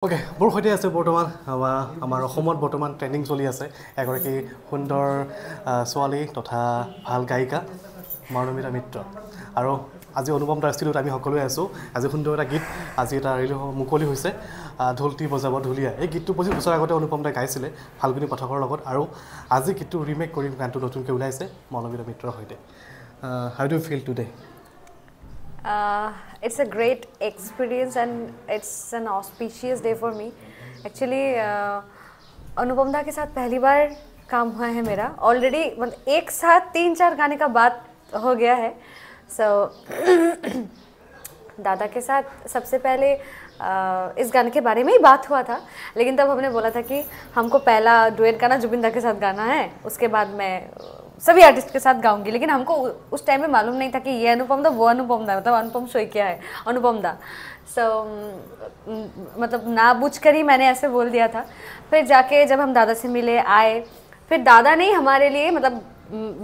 Okay মোৰ সৈতে আছে বৰ্তমান আমাৰ অসমত বৰ্তমান ট্ৰেণ্ডিং চলি আছে এগৰাকী সুন্দৰ ছোৱালী তথা ভাল গায়িকা মানমিতা মিত্ৰ আৰু আজি অনুপম দাৰ ষ্টুডিঅ'ত আমি সকলোৱে আছোঁ আজি সুন্দৰ এটা গীত আজি এটা মুকলি হৈছে ঢোলটি বজাব ঢুলীয়া এই গীতটো 25 বছৰ আগতে অনুপম দাই গাইছিলে ফাল্গুনী পাঠকৰ লগত আৰু আজি গীতটো ৰিমেক কৰি গানটো নতুনকৈ ওলাইছে মানমিতা মিত্ৰৰ সৈতে how do feel today It's a great experience and it's an auspicious day for me. Actually, अनुपम दा के साथ पहली बार काम हुआ है मेरा. Already मतलब एक साथ 3-4 गाने का बात हो गया है. So दादा के साथ सबसे पहले इस गाने के बारे में ही बात हुआ था. लेकिन तब हमने बोला था कि हमको पहला डुएट गाना जुबिन दा के साथ गाना है. उसके बाद मैं सभी आर्टिस्ट के साथ गाऊंगी. लेकिन हमको उस टाइम में मालूम नहीं था कि ये अनुपम दा वो अनुपम दा मतलब अनुपम शोई क्या है अनुपम दा. सो मतलब ना बूझ कर ही मैंने ऐसे बोल दिया था. फिर जाके जब हम दादा से मिले आए फिर दादा ने हमारे लिए मतलब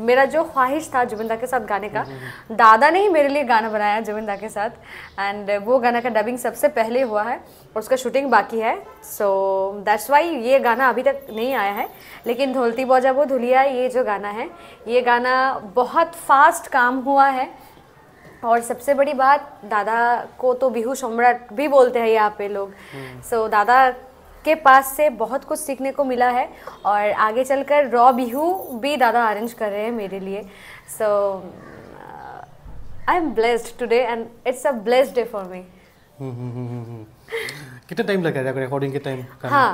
मेरा जो ख्वाहिश था जुबिन दा के साथ गाने का दादा ने ही मेरे लिए गाना बनाया जुबिन दा के साथ. एंड वो गाना का डबिंग सबसे पहले हुआ है और उसका शूटिंग बाकी है. सो दैट्स वाई ये गाना अभी तक नहीं आया है. लेकिन ढोलती बजा वो धुलिया ये जो गाना है ये गाना बहुत फास्ट काम हुआ है. और सबसे बड़ी बात दादा को तो बिहू सम्राट भी बोलते हैं यहाँ पे लोग. सो दादा के पास से बहुत कुछ सीखने को मिला है और आगे चलकर रॉ बिहू भी दादा अरेंज कर रहे हैं मेरे लिए. So I am blessed today and it's a blessed day for me. कितना टाइम लगा रिकॉर्डिंग के टाइम? हाँ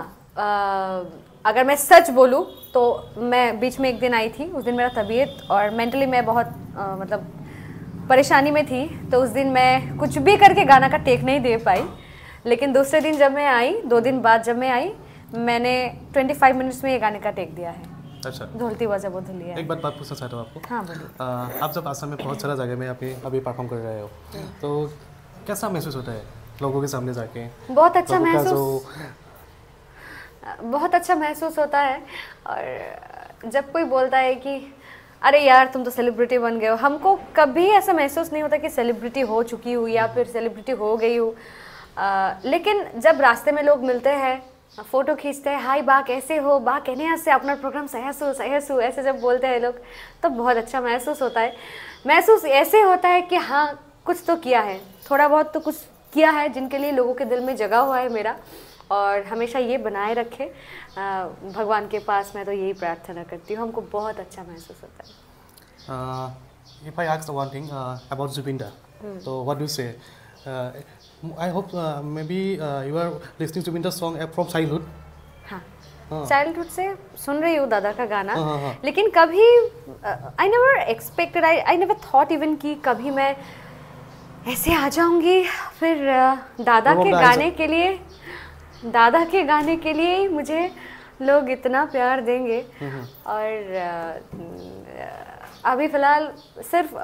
अगर मैं सच बोलूँ तो मैं बीच में एक दिन आई थी. उस दिन मेरा तबीयत और मेंटली मैं बहुत मतलब परेशानी में थी. तो उस दिन मैं कुछ भी करके गाना का टेक नहीं दे पाई. लेकिन दूसरे दिन जब मैं आई 2 दिन बाद जब मैं आई मैंने 25 मिनट्स में ये गाने का टेक दिया है. अच्छा ढोलती बजा वो धुलिया. एक बात पूछना चाहता हूँ आपको. हाँ बोलिए. आप जब आसाम में बहुत सारा जगह में अभी परफॉर्म कर रहे हो तो कैसा महसूस होता है लोगों के सामने जाके? बहुत अच्छा महसूस होता है. और जब कोई बोलता है कि अरे यार तुम तो सेलिब्रिटी बन गए हो, हमको कभी ऐसा महसूस नहीं होता कि सेलिब्रिटी हो चुकी हूँ या फिर सेलिब्रिटी हो गई हूँ. लेकिन जब रास्ते में लोग मिलते हैं फ़ोटो खींचते हैं हाय बा कैसे हो बा कहने से अपना प्रोग्राम सहसू ऐसे जब बोलते हैं लोग तो बहुत अच्छा महसूस होता है. महसूस ऐसे होता है कि हाँ कुछ तो किया है, थोड़ा बहुत तो कुछ किया है जिनके लिए लोगों के दिल में जगह हुआ है मेरा. और हमेशा ये बनाए रखे भगवान के पास. मैं तो यही प्रार्थना करती हूँ. हमको बहुत अच्छा महसूस होता है. If I ask one thing about Zubin Da, so what do you say? I hope maybe you are listening to Zubin Da's song from childhood. हाँ चाइल्डहुड से सुन रही हूँ दादा का गाना. लेकिन कभी I never expected, I never thought even कि कभी मैं ऐसे आ जाऊँगी फिर दादा के गाने के लिए मुझे लोग इतना प्यार देंगे. और अभी फ़िलहाल सिर्फ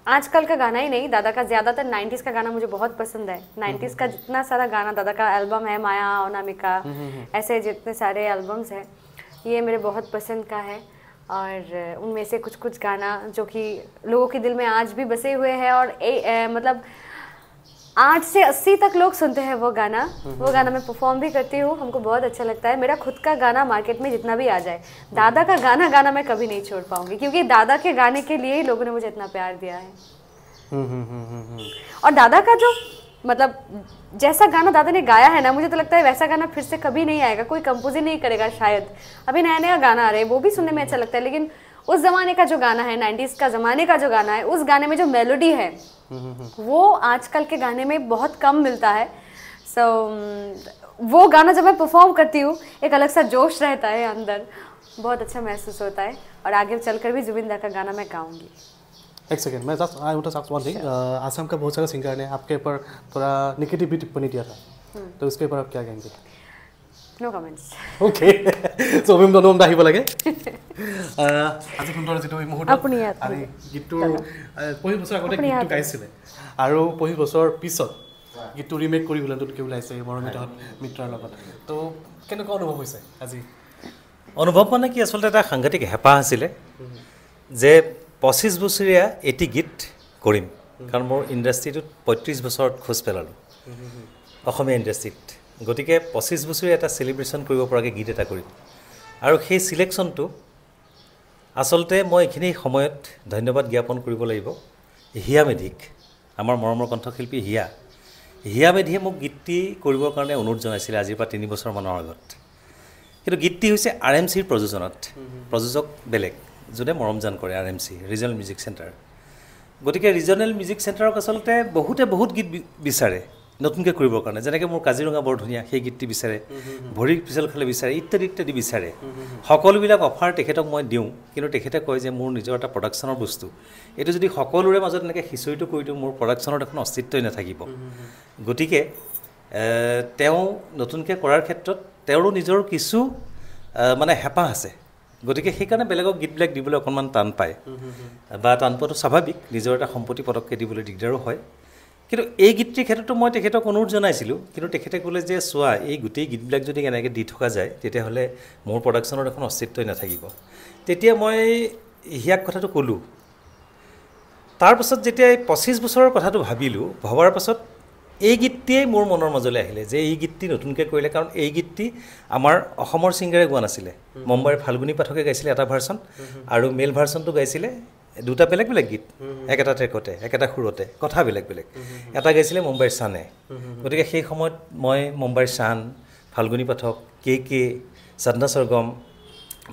आजकल का गाना ही नहीं दादा का ज़्यादातर 90s का गाना मुझे बहुत पसंद है. 90s का जितना सारा गाना दादा का एल्बम है माया अनामिका ऐसे जितने सारे एल्बम्स हैं ये मेरे बहुत पसंद का है. और उनमें से कुछ गाना जो कि लोगों के दिल में आज भी बसे हुए हैं और मतलब 8 से 80 तक लोग सुनते हैं वो गाना मैं परफॉर्म भी करती हूँ. हमको बहुत अच्छा लगता है. मेरा खुद का गाना मार्केट में जितना भी आ जाए दादा का गाना मैं कभी नहीं छोड़ पाऊंगी क्योंकि दादा के गाने के लिए ही लोगों ने मुझे इतना प्यार दिया है. और दादा का जो मतलब जैसा गाना दादा ने गाया है ना मुझे तो लगता है वैसा गाना फिर से कभी नहीं आएगा. कोई कंपोज ही नहीं करेगा शायद. अभी नया गाना आ रहे हैं वो भी सुनने में अच्छा लगता है. लेकिन उस ज़माने का जो गाना है 90s का ज़माने का जो गाना है उस गाने में जो मेलोडी है वो आजकल के गाने में बहुत कम मिलता है. सो वो गाना जब मैं परफॉर्म करती हूँ एक अलग सा जोश रहता है अंदर. बहुत अच्छा महसूस होता है. और आगे चलकर भी जुबिन दा का गाना मैं गाऊंगी. एक सेकेंड मैं just I want to ask one thing. Assam का बहुत सारा सिंगर ने आपके ऊपर थोड़ा नेगेटिव टिप्पणी दिया था तो उसके ऊपर आप क्या कहेंगे? No comments. ओके सो আমি অনুপম দা আহিব লাগে আজি সুন্দৰ যেটো মুহূৰ্ত আৰু গীতটো 25 বছৰ আগতে গীতটো গাইছিলে আৰু 25 বছৰ পিছত গীতটো ৰিমেক কৰি নতুনকৈ ওলাইছে মানমিতা মিত্ৰৰ লগত. তো কেনেকুৱা অনুভৱ হৈছে আজি? অনুভৱ মানে কি আসলে এটা সাংঘাতিক হেঁপাহ আছিলে যে 25 বছৰীয়া এটি গীত কৰিম. কাৰণ মোৰ ইণ্ডাষ্ট্ৰিটোত 35 বছৰত খোজ পেলালোঁ অসমীয়া ইণ্ডাষ্ট্ৰিত. গতিকে 25 বছৰীয়া এটা চেলিব্ৰেশ্যন কৰিব পৰাকৈ গীত এটা কৰিম আৰু সেই চিলেকশ্যনটো আচলতে মই এইখিনি সময়ত ধন্যবাদ জ্ঞাপন কৰিব লাগিব হিয়া মেধিক আমাৰ মৰমৰ কণ্ঠশিল্পী হিয়া মেধিয়ে মোক গীতটি কৰিবৰ কাৰণে অনুৰোধ জনাইছিলে আজিৰ পৰা 3 বছৰমানৰ আগত কিন্তু গীতটি হৈছে RMCৰ প্ৰযোজনত প্ৰযোজক বেলেগ যোনে মৰমজান কৰে RMC ৰিজনেল মিউজিক চেণ্টাৰ গতিকে ৰিজনেল মিউজিক চেণ্টাৰক আচলতে বহুত গীত বিচাৰে নতুনকৈ কৰিবৰ কাৰণে যেনেকৈ মোৰ কাজিৰঙা বৰ ধুনীয়া সেই গীতটি বিচাৰে ভৰিৰ পিছল খালে বিচাৰে ইত্যাদি বিচাৰে সকলোবিলাক অফাৰ তেখেতক মই দিওঁ কিন্তু তেখেতে কয় যে মোৰ নিজৰ এটা প্ৰডাকশ্যনৰ বস্তু এইটো যদি সকলোৰে মাজত এনেকৈ খিচৰিটো কৰি দিওঁ মোৰ প্ৰডাকশ্যনৰ এখন অস্তিত্বই নাথাকিব গতিকে তেওঁ নতুনকৈ কৰাৰ ক্ষেত্ৰত তেওঁৰো নিজৰ কিছু মানে হেঁপাহ আছে গতিকে সেইকাৰণে বেলেগক গীতবিলাক দিবলৈ অকণমান টান পায় বা টান পোৱাটো স্বাভাৱিক নিজৰ এটা সম্পত্তি পটককৈ দিবলৈ দিগদাৰো হয় কিন্তু এই গীতটিৰ ক্ষেত্ৰতো মই তেখেতক অনুৰোধ জনাইছিলোঁ কিন্তু তেখেতে ক'লে যে চোৱা এই গোটেই গীতবিলাক যদি এনেকৈ দি থকা যায় তেতিয়াহ'লে মোৰ প্ৰডাকশ্যনৰ এখন অস্তিত্বই নাথাকিব তেতিয়া মই হিয়াক কথাটো ক'লোঁ তাৰপাছত যেতিয়া 25 বছৰৰ কথাটো ভবাৰ পাছত এই গীতটিয়েই মোৰ মনৰ মাজলৈ আহিলে যে এই গীতটি নতুনকৈ কৰিলে কাৰণ এই গীতটি আমাৰ অসমৰ ছিংগাৰে গোৱা নাছিলে মুম্বাইৰ ফাল্গুনী পাঠকে গাইছিলে এটা ভাৰ্চন আৰু মেল ভাৰ্চনটো গাইছিলে দুটা বেলেগ গীত একেটা ট্ৰেকতে একেটা সুৰতে কথা বেলেগ এটা গাইছিলে মুম্বাইৰ চানে গতিকে সেই সময়ত মই মুম্বাইৰ চান ফাল্গুনী পাঠক কে সদনা সৰগম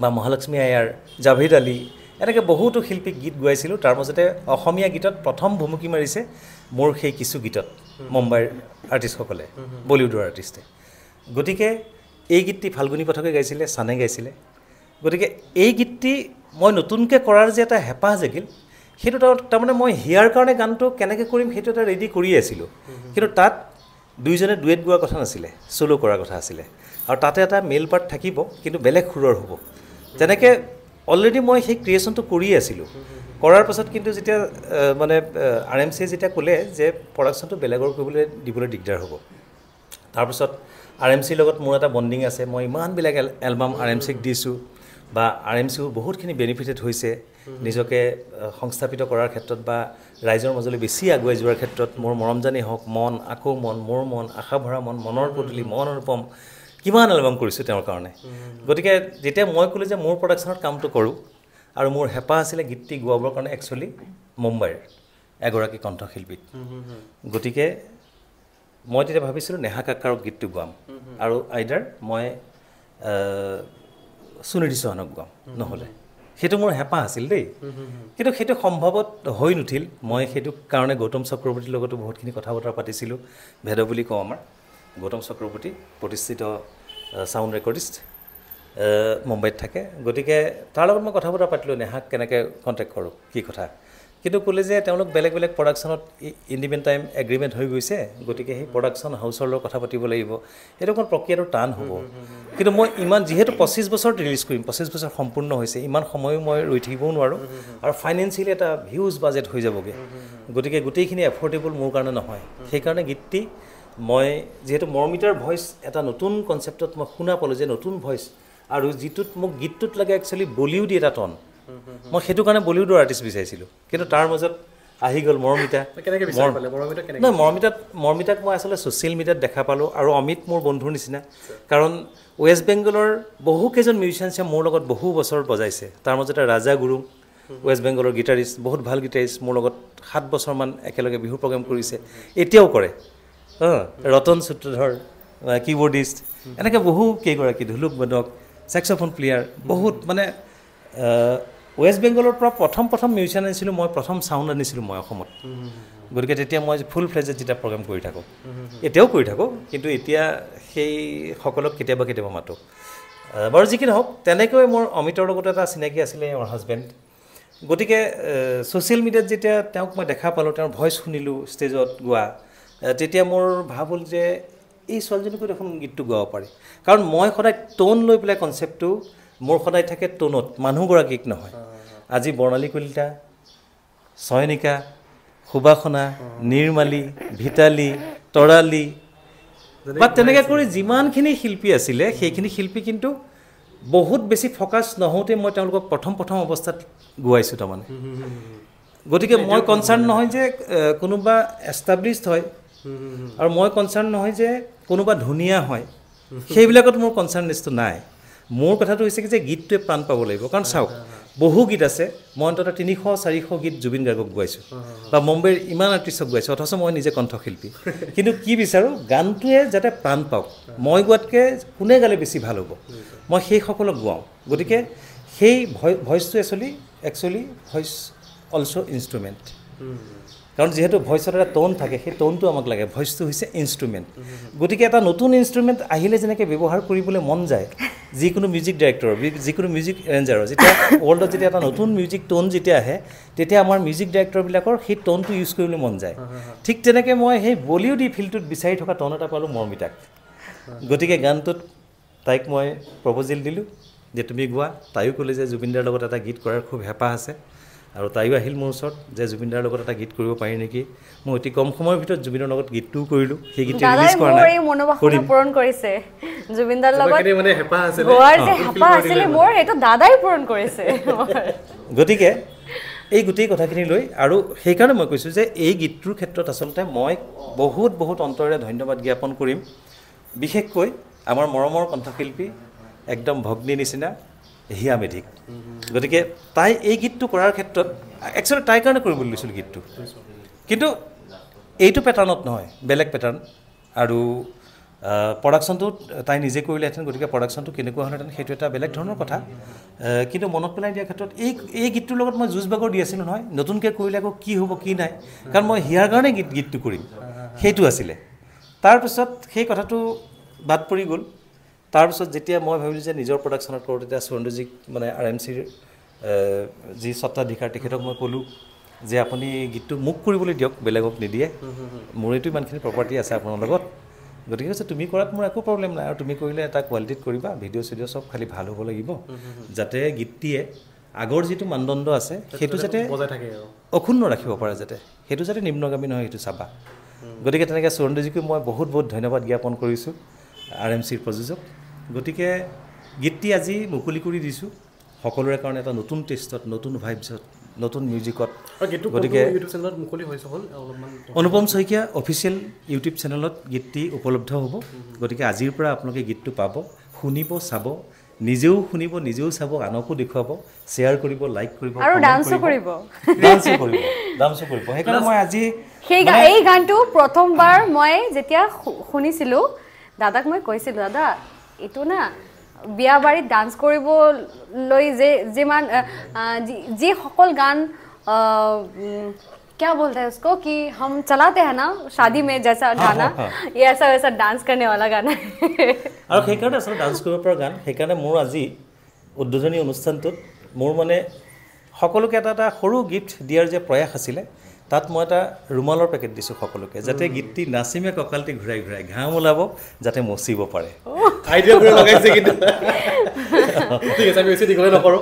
বা মহালক্ষ্মী আয়াৰ জাভেদ আলী এনেকৈ বহুতো শিল্পীক গীত গোৱাইছিলোঁ তাৰ মাজতে অসমীয়া গীতত প্ৰথম ভুমুকি মাৰিছে মোৰ সেই কিছু গীতত মুম্বাইৰ আৰ্টিষ্টসকলে বলিউডৰ আৰ্টিষ্টে গতিকে এই গীতটি ফাল্গুনী পাঠকে গাইছিলে চানে গাইছিলে গতিকে এই গীতটি মই নতুনকৈ কৰাৰ যে এটা হেঁপাহ জাগিল সেইটো তাৰমানে মই হিয়াৰ কাৰণে গানটো কেনেকৈ কৰিম সেইটো এটা ৰেডি কৰিয়ে আছিলোঁ কিন্তু তাত দুইজনে ডুৱেট গোৱাৰ কথা নাছিলে চ'ল' কৰাৰ কথা আছিলে আৰু তাতে এটা মেল পাৰ্ট থাকিব কিন্তু বেলেগ সুৰৰ হ'ব তেনেকৈ অলৰেডি মই সেই ক্ৰিয়েশ্যনটো কৰিয়ে আছিলোঁ কৰাৰ পাছত কিন্তু যেতিয়া মানে RMCয়ে যেতিয়া ক'লে যে প্ৰডাকশ্যনটো বেলেগৰ দিবলৈ দিগদাৰ হ'ব তাৰপাছত RMCৰ লগত মোৰ এটা বণ্ডিং আছে মই ইমানবিলাক এলবাম RMCক দিছোঁ বা RMCও বহুতখিনি বেনিফিটেড হৈছে নিজকে সংস্থাপিত কৰাৰ ক্ষেত্ৰত বা ৰাইজৰ মাজলৈ বেছি আগুৱাই যোৱাৰ ক্ষেত্ৰত মোৰ মৰমজানেই হওক মন আকৌ মন মোৰ মন আশা ভৰা মন মনৰ পদূলি মন অনুপম কিমান এলবাম কৰিছোঁ তেওঁৰ কাৰণে গতিকে যেতিয়া মই ক'লোঁ যে মোৰ প্ৰডাকশ্যনত কামটো কৰোঁ আৰু মোৰ হেঁপাহ আছিলে গীতটি গোৱাবৰ কাৰণে একচুৱেলি মুম্বাইৰ এগৰাকী কণ্ঠশিল্পীক গতিকে মই তেতিয়া ভাবিছিলোঁ নেহা কাক্কাৰক গীতটো গোৱাম আৰু আইদাৰ মই সুনিধি চৌহানক গোৱাম নহ'লে সেইটো মোৰ হেঁপাহ আছিল দেই কিন্তু সেইটো সম্ভৱত হৈ নুঠিল মই সেইটো কাৰণে গৌতম চক্ৰৱৰ্তীৰ লগতো বহুতখিনি কথা বতৰা পাতিছিলোঁ ভেদ বুলি কওঁ আমাৰ গৌতম চক্ৰৱৰ্তী প্ৰতিষ্ঠিত ছাউণ্ড ৰেকৰ্ডিষ্ট মুম্বাইত থাকে গতিকে তাৰ লগত মই কথা বতৰা পাতিলোঁ নেহাক কেনেকৈ কণ্টেক্ট কৰোঁ কি কথা কিন্তু ক'লে যে তেওঁলোক বেলেগ প্ৰডাকশ্যনত ইণ্ডিপেণ্ড টাইম এগ্ৰিমেণ্ট হৈ গৈছে গতিকে সেই প্ৰডাকশ্যন হাউচৰ লগত কথা পাতিব লাগিব সেইটো অকণ প্ৰক্ৰিয়াটো টান হ'ব কিন্তু মই ইমান যিহেতু 25 বছৰত ৰিলিজ কৰিম 25 বছৰ সম্পূৰ্ণ হৈছে ইমান সময়ো মই ৰৈ থাকিবও নোৱাৰোঁ আৰু ফাইনেন্সিয়েলি এটা হিউজ বাজেট হৈ যাবগৈ গতিকে গোটেইখিনি এফৰ্ডেবল মোৰ কাৰণে নহয় সেইকাৰণে গীতটি মই যিহেতু মৰমিতাৰ ভইচ এটা নতুন কনচেপ্টত মই শুনা পালোঁ যে নতুন ভইচ আৰু যিটোত মোক গীতটোত লাগে একচুৱেলি বলিউড এটা টন মই সেইটো কাৰণে বলিউডৰ আৰ্টিষ্ট বিচাৰিছিলোঁ কিন্তু তাৰ মাজত আহি গ'ল মৰমিতা মৰমিতাক মই আচলতে ছ'চিয়েল মিডিয়াত দেখা পালোঁ আৰু অমিত মোৰ বন্ধুৰ নিচিনা কাৰণ ৱেষ্ট বেংগলৰ বহুকেইজন মিউজিচিয়ানছে মোৰ লগত বহু বছৰ বজাইছে তাৰ মাজতে ৰাজা গুৰুং ৱেষ্ট বেংগলৰ গীটাৰিষ্ট বহুত ভাল গীটাৰিষ্ট মোৰ লগত 7 বছৰমান একেলগে বিহু প্ৰগ্ৰেম কৰিছে এতিয়াও কৰে ৰতন সূত্ৰধৰ কিবৰ্ডিষ্ট এনেকৈ বহু কেইগৰাকী ঢোলক বাদক ছেক্সোফোন প্লেয়াৰ বহুত মানে ৱেষ্ট বেংগলৰ পৰা প্ৰথম মিউজিচিয়ান আনিছিলোঁ মই প্ৰথম চাউণ্ড আনিছিলোঁ মই অসমত গতিকে তেতিয়া মই ফুল ফ্লেজত যেতিয়া প্ৰগ্ৰেম কৰি থাকোঁ এতিয়াও কৰি থাকোঁ কিন্তু এতিয়া সেই সকলক কেতিয়াবা মাতোঁ বাৰু যি কি নহওক তেনেকৈ মোৰ অমিতৰ লগত এটা চিনাকি আছিলে মোৰ হাজবেণ্ড গতিকে ছ'চিয়েল মিডিয়াত যেতিয়া তেওঁক মই দেখা পালোঁ তেওঁৰ ভইচ শুনিলোঁ ষ্টেজত গোৱা তেতিয়া মোৰ ভাব হ'ল যে এই ছোৱালীজনীকো দেখোন গীতটো গাব পাৰি কাৰণ মই সদায় টোন লৈ পেলাই কনচেপ্টটো মোৰ সদায় থাকে টোনত মানুহগৰাকীক নহয় আজি বৰ্ণালী কলিতা ছয়নিকা সুবাসনা নিৰ্মালী ভিতালী তৰালী বা তেনেকৈ কৰি যিমানখিনি শিল্পী আছিলে সেইখিনি শিল্পী কিন্তু বহুত বেছি ফ'কাছ নহওঁতে মই তেওঁলোকক প্ৰথম অৱস্থাত গোৱাইছোঁ তাৰমানে গতিকে মই কনচাৰ্ণ নহয় যে কোনোবা এষ্টাব্লিছড হয় আৰু মই কনচাৰ্ণ নহয় যে কোনোবা ধুনীয়া হয় সেইবিলাকত মোৰ কনচাৰ্নেছটো নাই মোৰ কথাটো হৈছে কি যে গীতটোৱে প্ৰাণ পাব লাগিব কাৰণ চাওক বহু গীত আছে মই অন্ততঃ 300-400 গীত জুবিন গাৰ্গক গোৱাইছোঁ বা মুম্বাইৰ ইমান আৰ্টিষ্টক গোৱাইছোঁ অথচ মই নিজে কণ্ঠশিল্পী কিন্তু কি বিচাৰোঁ গানটোৱে যাতে প্ৰাণ পাওক মই গোৱাতকৈ কোনে গালে বেছি ভাল হ'ব মই সেইসকলক গোৱাওঁ গতিকে সেই ভইচটো একচুৱেলি ভইচ অলছ' ইনষ্ট্ৰুমেণ্ট কাৰণ যিহেতু ভইচৰ এটা টোন থাকে সেই টোনটো আমাক লাগে ভইচটো হৈছে ইনষ্ট্ৰুমেণ্ট গতিকে এটা নতুন ইনষ্ট্ৰুমেণ্ট আহিলে যেনেকৈ ব্যৱহাৰ কৰিবলৈ মন যায় যিকোনো মিউজিক ডাইৰেক্টৰৰ যিকোনো মিউজিক এৰেঞ্জাৰৰ যেতিয়া ৱৰ্ল্ডত যেতিয়া এটা নতুন মিউজিক টোন যেতিয়া আহে তেতিয়া আমাৰ মিউজিক ডাইৰেক্টৰবিলাকৰ সেই টোনটো ইউজ কৰিবলৈ মন যায় ঠিক তেনেকৈ মই সেই বলিউডি ফিল্ডটোত বিচাৰি থকা টোন এটা পালোঁ মৰ্মিতাক গতিকে গানটোত তাইক মই প্ৰপ'জেল দিলোঁ যে তুমি গোৱা তাইও ক'লে যে জুবিনদাৰ লগত এটা গীত কৰাৰ খুব হেঁপাহ আছে আৰু তাইও আহিল মোৰ ওচৰত যে জুবিনদাৰ লগত এটা গীত কৰিব পাৰি নেকি মই অতি কম সময়ৰ ভিতৰত জুবিনৰ লগত গীতটোও কৰিলোঁ সেই গীতটো ৰিলিজ কৰা নাই এই মনোবাসনা পূৰণ কৰিছে জুবিনদাৰ লগত মানে হেঁপাহ আছিল গোৱাৰ যে হেঁপাহ আছিল মোৰ এইটো দাদাই পূৰণ কৰিছে গতিকে এই গোটেই কথাখিনি লৈ আৰু সেইকাৰণে মই কৈছোঁ যে এই গীতটোৰ ক্ষেত্ৰত আচলতে মই বহুত অন্তৰেৰে ধন্যবাদ জ্ঞাপন কৰিম বিশেষকৈ আমাৰ মৰমৰ কণ্ঠশিল্পী একদম ভগ্নী নিচিনা হিয়া মেধিক গতিকে তাই এই গীতটো কৰাৰ ক্ষেত্ৰত একচুৱেলি তাইৰ কাৰণে কৰিব লৈছিলোঁ গীতটো কিন্তু এইটো পেটাৰ্ণত নহয় বেলেগ পেটাৰ্ণ আৰু প্ৰডাকশ্যনটো তাই নিজে কৰিলেহেঁতেন গতিকে প্ৰডাকশ্যনটো কেনেকুৱা হ'লহেঁতেন সেইটো এটা বেলেগ ধৰণৰ কথা কিন্তু মনত পেলাই দিয়াৰ ক্ষেত্ৰত এই গীতটোৰ লগত মই যুঁজ বাগৰ দি আছিলোঁ নহয় নতুনকৈ কৰিলে আকৌ কি হ'ব কি নাই কাৰণ মই হিয়াৰ কাৰণে গীতটো কৰিম সেইটো আছিলে তাৰপিছত সেই কথাটো বাদ পৰি গ'ল তাৰপিছত যেতিয়া মই ভাবিলোঁ যে নিজৰ প্ৰডাকশ্যনত কৰোঁ তেতিয়া সুৰেন্দ্ৰজীক মানে RMCৰ যি স্বত্বাধিকাৰ তেখেতক মই ক'লোঁ যে আপুনি গীতটো মোক কৰিবলৈ দিয়ক বেলেগক নিদিয়ে মোৰ এইটো ইমানখিনি প্ৰপাৰ্টি আছে আপোনাৰ লগত গতিকে কৈছে তুমি কৰাত মোৰ একো প্ৰব্লেম নাই আৰু তুমি কৰিলে এটা কোৱালিটিত কৰিবা ভিডিঅ' চিডিঅ' চব খালি ভাল হ'ব লাগিব যাতে গীতটিয়ে আগৰ যিটো মানদণ্ড আছে সেইটো যাতে বজাই থাকে আৰু অক্ষুণ্ণ ৰাখিব পাৰে যাতে সেইটো যাতে নিম্নগামী নহয় সেইটো চাবা গতিকে তেনেকৈ সুৰেন্দ্ৰজীকো মই বহুত ধন্যবাদ জ্ঞাপন কৰিছোঁ RMCৰ প্ৰযোজক গতিকে গীতটি আজি মুকলি কৰি দিছোঁ সকলোৰে কাৰণে এটা নতুন টেষ্টত নতুন ভাইবছত নতুন মিউজিকত গতিকে ইউটিউব চেনেলত মুকলি হৈছে হ'ল অলপমান অনুপম শইকীয়া অফিচিয়েল ইউটিউব চেনেলত গীতটি উপলব্ধ হ'ব গতিকে আজিৰ পৰা আপোনালোকে গীতটো পাব শুনিব চাব নিজেও শুনিব নিজেও চাব আনকো দেখুৱাব শ্বেয়াৰ কৰিব লাইক কৰিব আৰু ডান্সো কৰিব সেইকাৰণে মই আজি এই গানটো প্ৰথমবাৰ মই যেতিয়া শুনিছিলোঁ দাদাক মই কৈছিলোঁ দাদা এইটো না বিয়া বাৰীত ডান্স কৰিবলৈ যে সকল গান क्या बोलते हैं उसको कि हम चलाते हैं ना शादी में जैसा गाना ये ऐसा वैसा डांस करने वाला गाना আৰু সেইকাৰণে আচলতে ডান্স কৰিব পৰা গান সেইকাৰণে মোৰ আজি উদ্বোধনী অনুষ্ঠানটোত মোৰ মানে সকলোকে এটা সৰু গিফ্ট দিয়াৰ যে প্ৰয়াস আছিলে তাত মই এটা ৰুমালৰ পেকেট দিছোঁ সকলোকে যাতে গীতটি নাচিমে কঁকালটি ঘূৰাই ঘূৰাই ঘাম ওলাব যাতে মচিব পাৰে আইডিয়া কৰি লগাইছে কিন্তু ঠিক আছে আমি বেছি দীঘলে নকৰোঁ